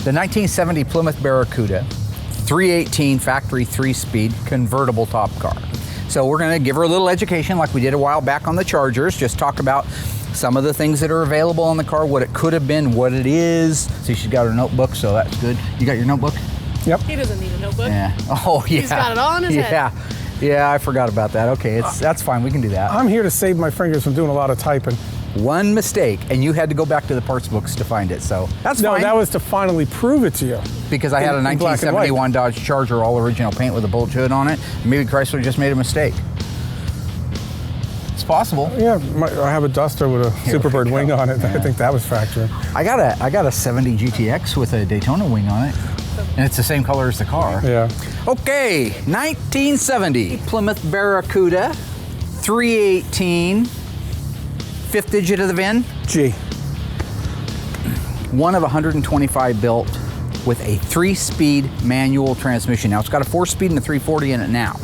The 1970 Plymouth Barracuda, 318 factory 3-speed convertible top car. So we're going to give her a little education like we did a while back on the Chargers, just talk about some of the things that are available on the car, what it could have been, what it is. See, she's got her notebook, so that's good. You got your notebook? Yep. He doesn't need a notebook. Yeah. Oh, yeah. He's got it all in his head. Yeah, I forgot about that. Okay, that's fine. We can do that. I'm here to save my fingers from doing a lot of typing. One mistake, and you had to go back to the parts books to find it, so that's fine. No, that was to finally prove it to you. Because I had a 1971 Dodge Charger, all original paint with a bulge hood on it. Maybe Chrysler just made a mistake. It's possible. Yeah, I have a Duster with a Superbird wing on it. Yeah. I think that was fractured. I got a 70 GTX with a Daytona wing on it, and it's the same color as the car. Yeah. Okay, 1970 Plymouth Barracuda, 318. Fifth digit of the VIN? G. One of 125 built with a 3-speed manual transmission. Now it's got a 4-speed and a 340 in it now,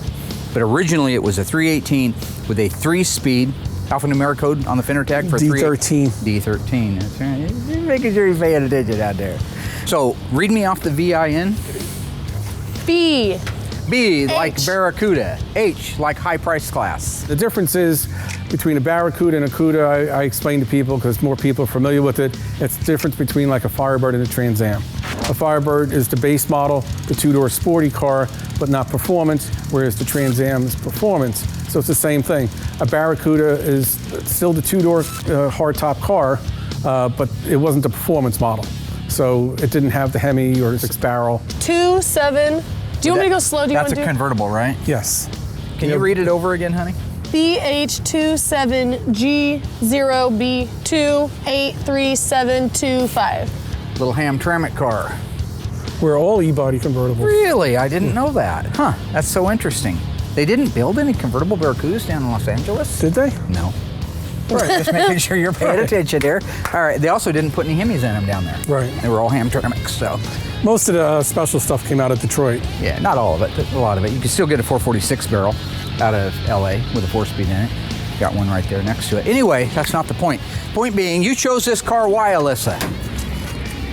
but originally it was a 318 with a 3-speed alphanumeric code on the fender tag for D13. D13. That's right. You're making sure you're paying attention out there. So read me off the VIN. B. B like Barracuda. H like high price class. The difference is between a Barracuda and a Cuda, I explain to people because more people are familiar with it. It's the difference between like a Firebird and a Trans Am. A Firebird is the base model, the two-door sporty car, but not performance, whereas the Trans Am is performance. So it's the same thing. A Barracuda is still the two-door hardtop car, but it wasn't the performance model. So it didn't have the Hemi or the 6-barrel. 27. Do you want me to go slow? That's a convertible, right? Yes. Can you read it over again, honey? BH27G0B283725. Little Hamtramck car. We're all E-body convertibles. Really? I didn't know that. Huh, that's so interesting. They didn't build any convertible Barracudas down in Los Angeles? Did they? No. Right, just making sure you're paying attention there. All right, they also didn't put any Hemis in them down there. Right. They were all Hamtramcks, so. Most of the special stuff came out of Detroit. Yeah, not all of it, but a lot of it. You can still get a 446 barrel out of LA with a 4-speed in it. Got one right there next to it. Anyway, that's not the point. Point being, you chose this car, why, Alyssa?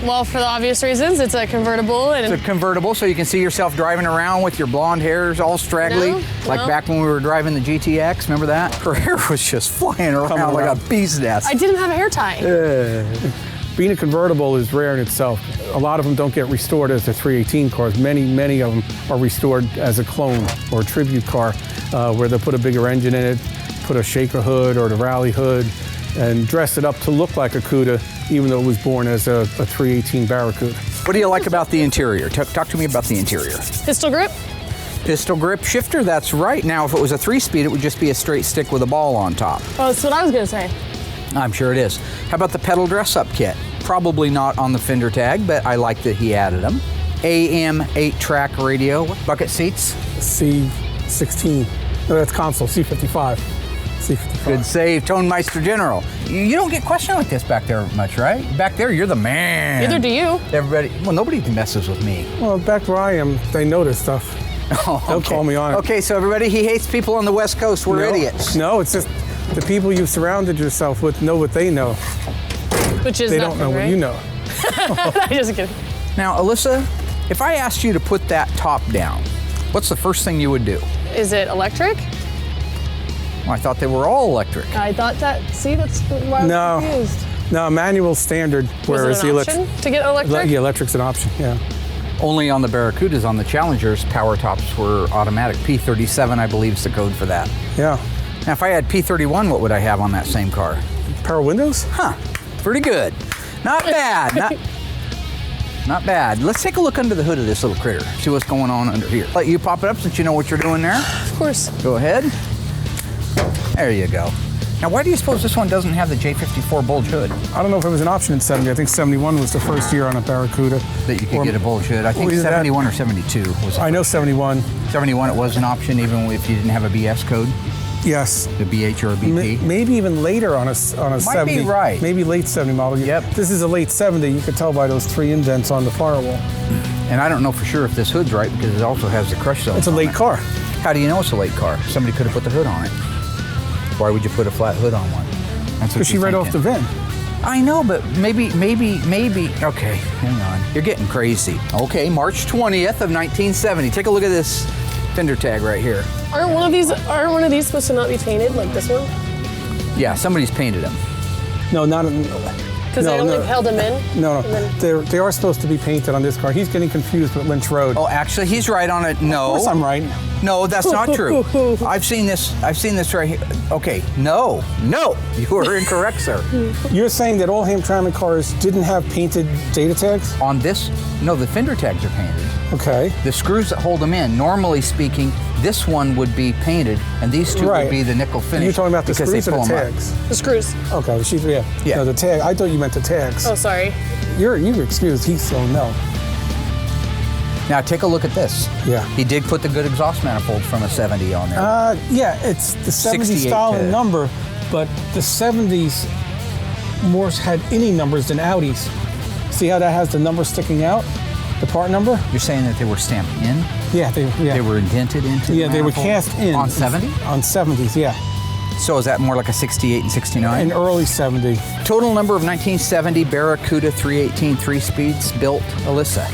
Well, for the obvious reasons, it's a convertible. And it's a convertible, so you can see yourself driving around with your blonde hairs all straggly, like back when we were driving the GTX. Remember that? Her hair was just flying around like a bee's nest. I didn't have a hair tie. Being a convertible is rare in itself. A lot of them don't get restored as the 318 cars. Many of them are restored as a clone or a tribute car, where they'll put a bigger engine in it, put a shaker hood or the rally hood, and dress it up to look like a Cuda, even though it was born as a 318 Barracuda. What do you like about the interior? Talk to me about the interior. Pistol grip? Pistol grip shifter, that's right. Now, if it was a 3-speed, it would just be a straight stick with a ball on top. Oh, that's what I was gonna say. I'm sure it is. How about the pedal dress-up kit? Probably not on the fender tag, but I like that he added them. AM 8-track radio. Bucket seats? C16. No, that's console, C55. C55. Good save, Tone Meister General. You don't get questioned like this back there much, right? Back there, you're the man. Neither do you. Everybody, well, nobody messes with me. Well, back where I am, they know this stuff. Oh, okay. They'll call me on it. Okay, so everybody, he hates people on the West Coast. We're idiots. No, it's just the people you've surrounded yourself with know what they know. Which is they don't know what you know. I'm just kidding. Now, Alyssa, if I asked you to put that top down, what's the first thing you would do? Is it electric? Well, I thought they were all electric. I thought that, see, that's why I was confused. No, manual standard, whereas the electric. To get electric? Yeah, electric's an option, yeah. Only on the Barracudas, on the Challengers, power tops were automatic. P37, I believe, is the code for that. Yeah. Now, if I had P31, what would I have on that same car? Power windows? Huh, pretty good. Not bad, not bad. Let's take a look under the hood of this little critter, see what's going on under here. Let you pop it up since you know what you're doing there. Of course. Go ahead. There you go. Now, why do you suppose this one doesn't have the J54 bulge hood? I don't know if it was an option in 70. I think 71 was the first year on a Barracuda. That you could get a bulge hood. I think 71 or 72 was. I know 71. 71, it was an option even if you didn't have a BS code. Yes. The BH or a BP. Maybe even later on a 70. Might be right. Maybe late 70 model. Yep. This is a late 70. You could tell by those 3 indents on the firewall. And I don't know for sure if this hood's right because it also has the crush zone. It's a late car. How do you know it's a late car? Somebody could have put the hood on it. Why would you put a flat hood on one? Because she read off the VIN. I know, but maybe. Okay, hang on. You're getting crazy. Okay, March 20th of 1970. Take a look at this fender tag right here. Aren't one of these supposed to not be painted like this one? Yeah, somebody's painted them. No, not. Because they only held them in? No. They are supposed to be painted on this car. He's getting confused with Lynch Road. Oh, actually, he's right on it. No. Of course I'm right. No, that's not true. I've seen this right here. Okay, no. You are incorrect, sir. You're saying that all Hamtramck cars didn't have painted data tags? On this, no, the fender tags are painted. Okay. The screws that hold them in, normally speaking, this one would be painted, and these two would be the nickel finish. You're talking about the screws or the tags? The screws. Okay, Yeah. No, the tag. I thought you meant the tags. Oh, sorry. You're excused. He's so no. Now take a look at this. Yeah. He did put the good exhaust manifold from a 70 on there. Yeah, it's the 70s style and number, but the 70s more had any numbers than Audis. See how that has the number sticking out? The part number? You're saying that they were stamped in? Yeah, they were indented into the they were manifold? cast in. On 70? On 70s, yeah. So is that more like a 68 and 69? In early 70. Total number of 1970 Barracuda 318 3-speeds built, Alyssa.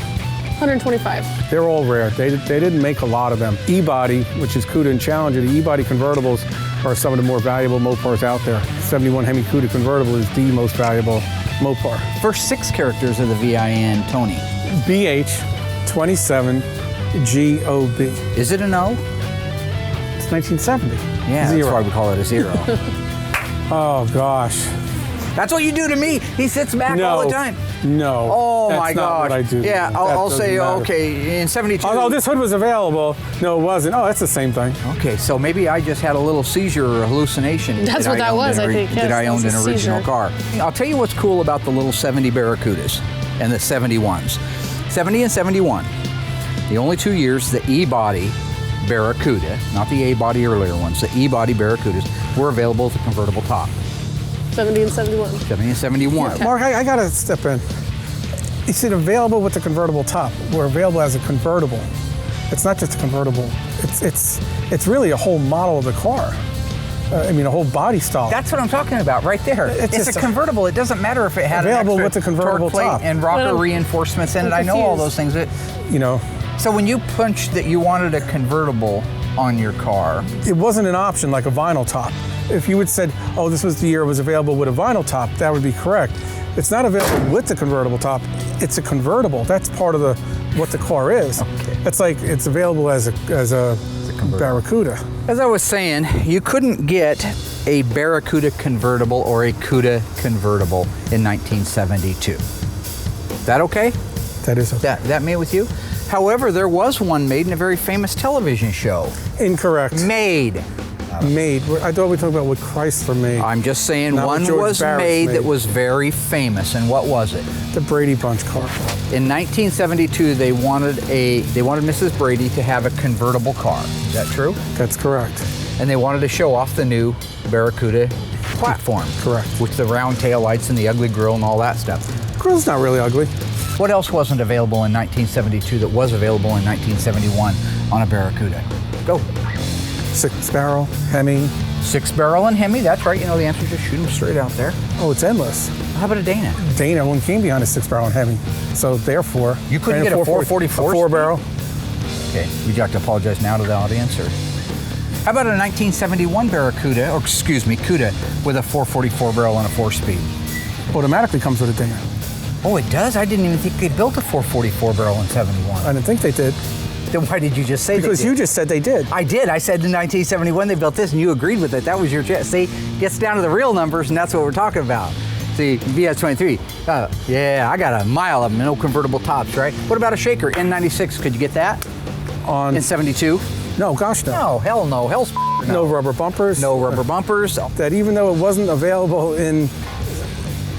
125. They're all rare. They didn't make a lot of them. E-body, which is Cuda and Challenger, the E-body convertibles are some of the more valuable Mopars out there. 71 Hemi Cuda convertible is the most valuable Mopar. First 6 characters of the VIN, Tony. BH27 GOB. Is it an O? It's 1970. Yeah, Zero. that's why we call it a 0. Oh gosh. That's what you do to me. He sits back all the time. No. Oh that's my not gosh. what I do. Yeah, That I'll doesn't say, matter. okay, in 72. Oh, this hood was available. No, it wasn't. Oh, that's the same thing. Okay, so maybe I just had a little seizure or hallucination. That's what that was, I think. Yes, that I owned that an was a original seizure. car. I'll tell you what's cool about the little 70 Barracudas and the 71s. 70 and 71. The only 2 years the E-body Barracuda, not the A-body earlier ones, the E-body Barracudas were available with a convertible top. 70 and 71. 70 and 71. Mark, I got to step in. You said available with the convertible top. We're available as a convertible. It's not just a convertible. It's really a whole model of the car. I mean, a whole body style. That's what I'm talking about right there. It's just a convertible. It doesn't matter if it had available an with extra the convertible torque plate top. and rocker reinforcements in it. I know all those things. You know, So when you punched that you wanted a convertible on your car, it wasn't an option like a vinyl top. If you had said, oh, this was the year it was available with a vinyl top, that would be correct. It's not available with the convertible top. It's a convertible. That's part of what the car is. Okay. It's like it's available as a Barracuda. as I was saying, you couldn't get a Barracuda convertible or a Cuda convertible in 1972. That okay? That is okay. That made with you? However, there was one made in a very famous television show. Incorrect. Made. Made. I thought we were talking about what Chrysler made. I'm just saying Not what one George was Barris made made. that was very famous. And what was it? The Brady Bunch car. In 1972, they wanted Mrs. Brady to have a convertible car. Is that true? That's correct. And they wanted to show off the new Barracuda platform. Correct. With the round tail lights and the ugly grille and all that stuff. Grill's not really ugly. What else wasn't available in 1972 that was available in 1971 on a Barracuda? Go. 6-barrel, Hemi. 6-barrel and Hemi, that's right. You know the answer, just shoot them straight out there. Oh, it's endless. How about a Dana? Dana one came behind a 6-barrel and Hemi. So therefore, You couldn't and get a 444 a 4-barrel. Okay, would you like to apologize now to the audience? Or how about a 1971 Barracuda, or excuse me, Cuda, with a 444 barrel and a 4-speed? Automatically comes with a Dana. Oh, it does? I didn't even think they built a 444 barrel in 71. I didn't think they did. Then why did you just say Because they did? you just said they did. I did. I said in 1971 they built this, and you agreed with it. That was your see. Gets down to the real numbers, and that's what we're talking about. See, VS23. Yeah, I got a mile of them, no convertible tops, right? What about a shaker N96? Could you get that in 72? No, gosh no. No, hell no. Hell's No rubber bumpers. No rubber bumpers. That even though it wasn't available in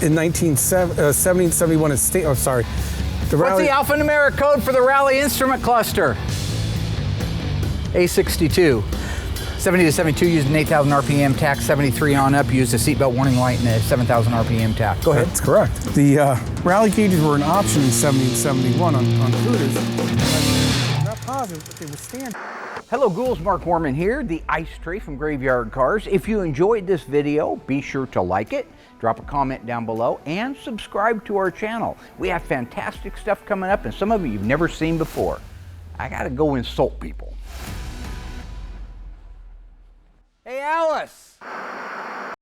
1970, 71, oh sorry. The What's Rally, the alphanumeric code for the Rally instrument cluster? A62. 70 to 72 used an 8,000 RPM tack. 73 on up used a seatbelt warning light and a 7,000 RPM tack. Go ahead. That's correct. The Rally gauges were an option in 70 and 71 on Cudas. I'm not positive, but they were standard. Hello ghouls, Mark Warman here, the Ice Tray from Graveyard Cars. If you enjoyed this video, be sure to like it, drop a comment down below, and subscribe to our channel. We have fantastic stuff coming up, and some of it you've never seen before. I gotta go insult people. Hey, Alice!